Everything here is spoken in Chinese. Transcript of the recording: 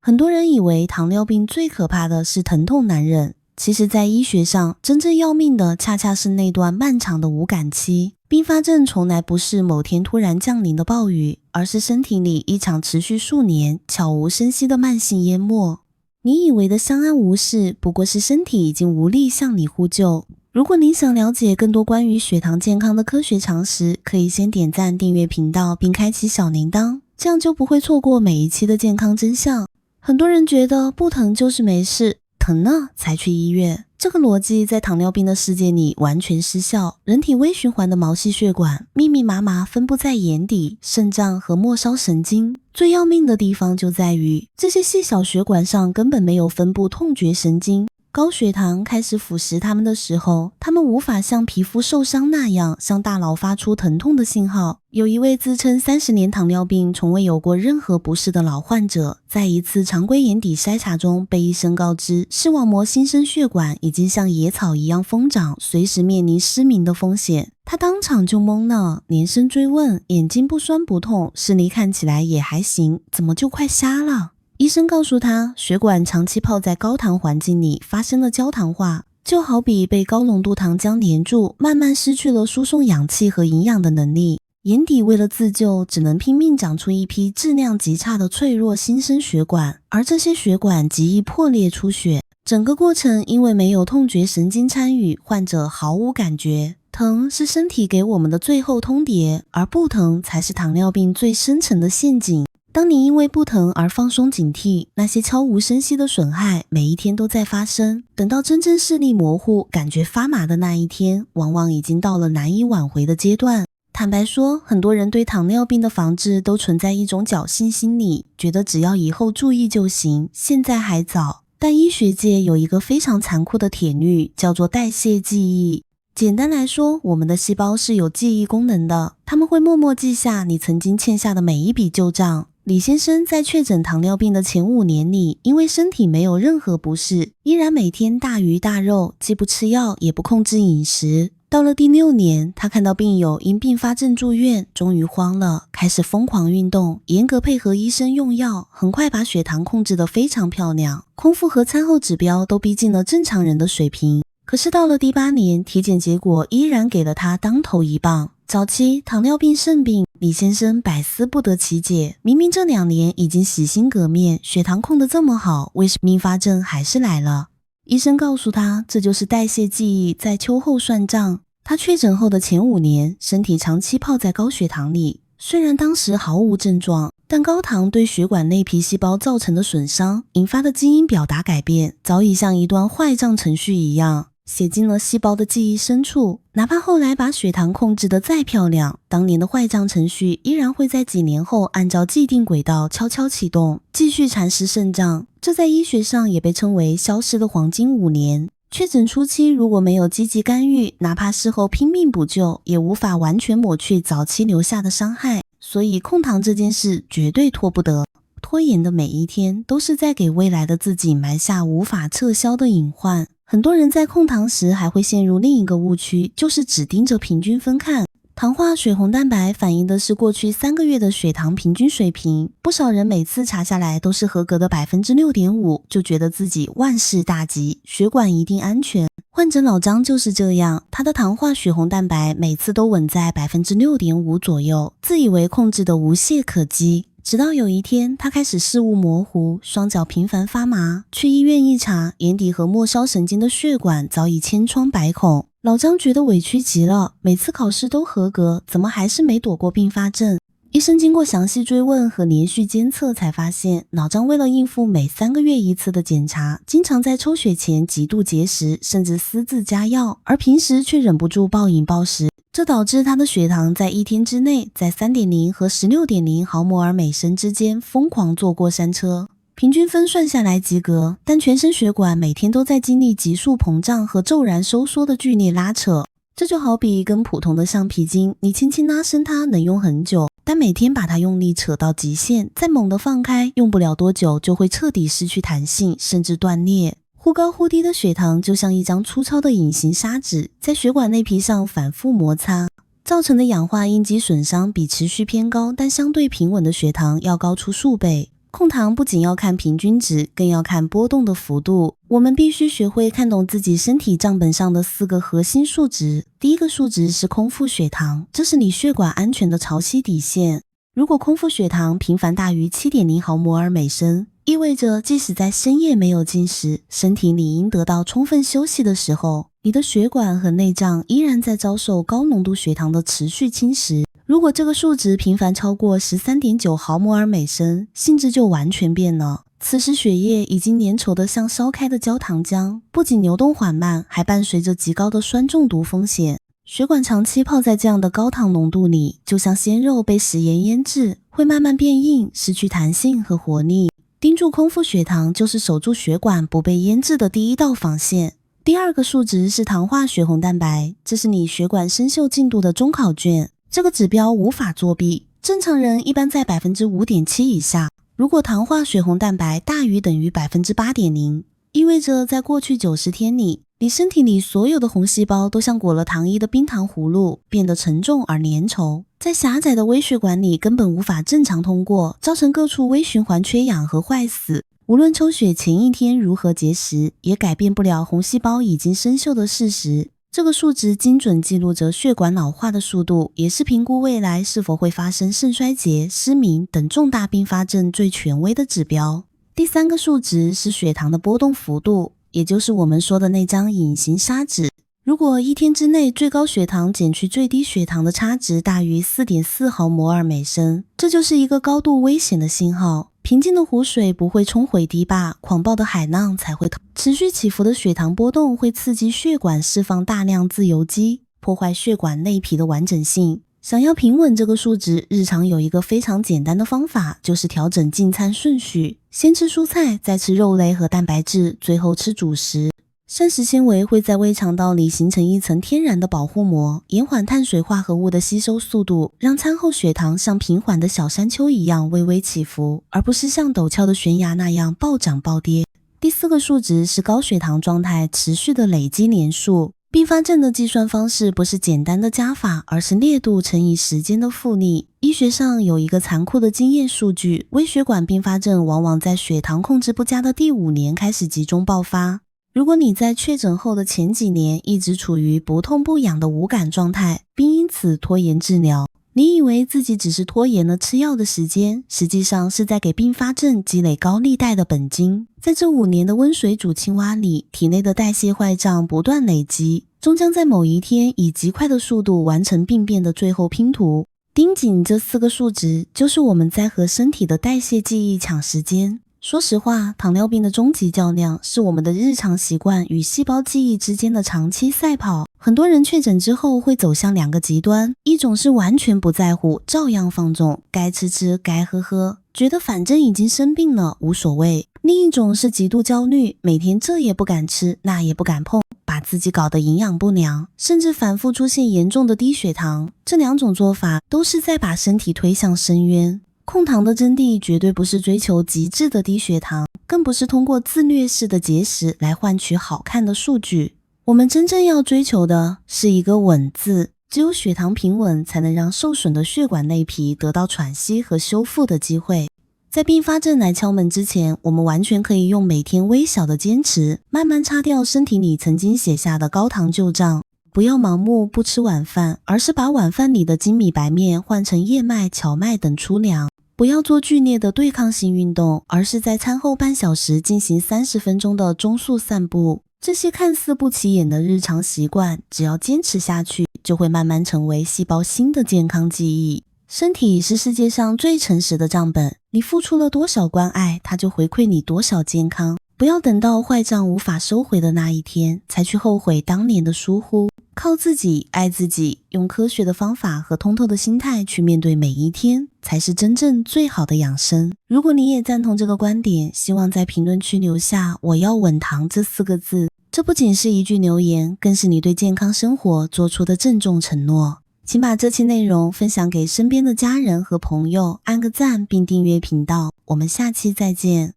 很多人以为糖尿病最可怕的是疼痛难忍，其实在医学上，真正要命的恰恰是那段漫长的无感期。并发症从来不是某天突然降临的暴雨，而是身体里一场持续数年、悄无声息的慢性淹没。你以为的相安无事，不过是身体已经无力向你呼救。如果你想了解更多关于血糖健康的科学常识，可以先点赞订阅频道并开启小铃铛，这样就不会错过每一期的健康真相。很多人觉得不疼就是没事，疼了才去医院。这个逻辑在糖尿病的世界里完全失效。人体微循环的毛细血管密密麻麻分布在眼底、肾脏和末梢神经。最要命的地方就在于，这些细小血管上根本没有分布痛觉神经。高血糖开始腐蚀它们的时候，它们无法像皮肤受伤那样向大脑发出疼痛的信号。有一位自称30年糖尿病从未有过任何不适的老患者，在一次常规眼底筛查中被医生告知，视网膜新生血管已经像野草一样疯长，随时面临失明的风险。他当场就懵了，连声追问，眼睛不酸不痛，视力看起来也还行，怎么就快瞎了？医生告诉他，血管长期泡在高糖环境里发生了焦糖化，就好比被高浓度糖浆黏住，慢慢失去了输送氧气和营养的能力。眼底为了自救，只能拼命长出一批质量极差的脆弱新生血管，而这些血管极易破裂出血。整个过程因为没有痛觉神经参与，患者毫无感觉。疼是身体给我们的最后通牒，而不疼才是糖尿病最深层的陷阱。当你因为不疼而放松警惕，那些悄无声息的损害每一天都在发生。等到真正视力模糊、感觉发麻的那一天，往往已经到了难以挽回的阶段。坦白说，很多人对糖尿病的防治都存在一种侥幸心理，觉得只要以后注意就行，现在还早。但医学界有一个非常残酷的铁律，叫做代谢记忆。简单来说，我们的细胞是有记忆功能的，它们会默默记下你曾经欠下的每一笔旧账。李先生在确诊糖尿病的前5年里，因为身体没有任何不适，依然每天大鱼大肉，既不吃药也不控制饮食。到了第6年，他看到病友因并发症住院，终于慌了，开始疯狂运动，严格配合医生用药，很快把血糖控制得非常漂亮，空腹和餐后指标都逼近了正常人的水平。可是到了第8年，体检结果依然给了他当头一棒。早期糖尿病肾病，李先生百思不得其解，明明这2年已经洗心革面，血糖控得这么好，为什么并发症还是来了？医生告诉他，这就是代谢记忆在秋后算账。他确诊后的前5年，身体长期泡在高血糖里，虽然当时毫无症状，但高糖对血管内皮细胞造成的损伤，引发的基因表达改变，早已像一段坏账程序一样，写进了细胞的记忆深处。哪怕后来把血糖控制得再漂亮，当年的坏账程序依然会在几年后按照既定轨道悄悄启动，继续蚕食肾脏。这在医学上也被称为消失的黄金5年。确诊初期如果没有积极干预，哪怕事后拼命补救，也无法完全抹去早期留下的伤害。所以控糖这件事绝对拖不得，拖延的每一天都是在给未来的自己埋下无法撤销的隐患。很多人在控糖时还会陷入另一个误区，就是只盯着平均分看。糖化血红蛋白反映的是过去3个月的血糖平均水平，不少人每次查下来都是合格的 6.5%， 就觉得自己万事大吉，血管一定安全。患者老张就是这样，他的糖化血红蛋白每次都稳在 6.5% 左右，自以为控制的无懈可击。直到有一天，他开始视物模糊，双脚频繁发麻，去医院一查，眼底和末梢神经的血管早已千疮百孔。老张觉得委屈极了，每次考试都合格，怎么还是没躲过并发症？医生经过详细追问和连续监测才发现，老张为了应付每3个月一次的检查，经常在抽血前极度节食，甚至私自加药，而平时却忍不住暴饮暴食。这导致他的血糖在1天之内在 3.0 和 16.0 毫摩尔每升之间疯狂坐过山车。平均分算下来及格，但全身血管每天都在经历急速膨胀和骤然收缩的剧烈拉扯。这就好比跟普通的橡皮筋，你轻轻拉伸它能用很久，但每天把它用力扯到极限，再猛地放开，用不了多久就会彻底失去弹性，甚至断裂。忽高忽低的血糖就像一张粗糙的隐形砂纸，在血管内皮上反复摩擦，造成的氧化应激损伤比持续偏高但相对平稳的血糖要高出数倍。控糖不仅要看平均值，更要看波动的幅度。我们必须学会看懂自己身体账本上的4个核心数值。第一个数值是空腹血糖，这是你血管安全的潮汐底线。如果空腹血糖频繁大于 7.0 毫摩尔每升，意味着即使在深夜没有进食，身体理应得到充分休息的时候，你的血管和内脏依然在遭受高浓度血糖的持续侵蚀。如果这个数值频繁超过 13.9 毫摩尔每升，性质就完全变了。此时血液已经粘稠得像烧开的焦糖浆，不仅流动缓慢，还伴随着极高的酸中毒风险。血管长期泡在这样的高糖浓度里，就像鲜肉被食盐腌制，会慢慢变硬，失去弹性和活力。盯住空腹血糖就是守住血管不被腌制的第一道防线。第二个数值是糖化血红蛋白，这是你血管生锈进度的中考卷。这个指标无法作弊，正常人一般在 5.7% 以下。如果糖化血红蛋白大于等于 8.0%， 意味着在过去90天里，你身体里所有的红细胞都像裹了糖衣的冰糖葫芦，变得沉重而粘稠，在狭窄的微血管里根本无法正常通过，造成各处微循环缺氧和坏死。无论抽血前一天如何节食，也改变不了红细胞已经生锈的事实。这个数值精准记录着血管老化的速度，也是评估未来是否会发生肾衰竭、失明等重大并发症最权威的指标。第三个数值是血糖的波动幅度，也就是我们说的那张隐形砂纸。如果一天之内最高血糖减去最低血糖的差值大于 4.4 毫摩尔每升，这就是一个高度危险的信号。平静的湖水不会冲毁堤坝，狂暴的海浪才会持续起伏的血糖波动会刺激血管释放大量自由基，破坏血管内皮的完整性。想要平稳这个数值，日常有一个非常简单的方法，就是调整进餐顺序，先吃蔬菜，再吃肉类和蛋白质，最后吃主食。膳食纤维会在胃肠道里形成一层天然的保护膜，延缓碳水化合物的吸收速度，让餐后血糖像平缓的小山丘一样微微起伏，而不是像陡峭的悬崖那样暴涨暴跌。第四个数值是高血糖状态持续的累积年数。并发症的计算方式不是简单的加法，而是烈度乘以时间的复利。医学上有一个残酷的经验数据，微血管并发症往往在血糖控制不佳的第5年开始集中爆发。如果你在确诊后的前几年一直处于不痛不痒的无感状态，并因此拖延治疗，你以为自己只是拖延了吃药的时间，实际上是在给并发症积累高利贷的本金。在这5年的温水煮青蛙里，体内的代谢坏账不断累积，终将在某一天以极快的速度完成病变的最后拼图。盯紧这4个数值，就是我们在和身体的代谢记忆抢时间。说实话，糖尿病的终极较量是我们的日常习惯与细胞记忆之间的长期赛跑。很多人确诊之后会走向2个极端，一种是完全不在乎，照样放纵，该吃吃，该喝喝，觉得反正已经生病了，无所谓。另一种是极度焦虑，每天这也不敢吃，那也不敢碰，把自己搞得营养不良，甚至反复出现严重的低血糖。这2种做法都是在把身体推向深渊。控糖的真谛绝对不是追求极致的低血糖，更不是通过自虐式的节食来换取好看的数据。我们真正要追求的是一个稳字，只有血糖平稳，才能让受损的血管内皮得到喘息和修复的机会。在并发症来敲门之前，我们完全可以用每天微小的坚持，慢慢擦掉身体里曾经写下的高糖旧账。不要盲目不吃晚饭，而是把晚饭里的精米白面换成燕麦、荞麦等粗粮。不要做剧烈的对抗性运动，而是在餐后半小时进行30分钟的中速散步。这些看似不起眼的日常习惯，只要坚持下去，就会慢慢成为细胞新的健康记忆。身体是世界上最诚实的账本，你付出了多少关爱，它就回馈你多少健康。不要等到坏账无法收回的那一天，才去后悔当年的疏忽。靠自己，爱自己，用科学的方法和通透的心态去面对每一天，才是真正最好的养生。如果你也赞同这个观点，希望在评论区留下我要稳糖这4个字。这不仅是一句留言，更是你对健康生活做出的郑重承诺。请把这期内容分享给身边的家人和朋友，按个赞并订阅频道。我们下期再见。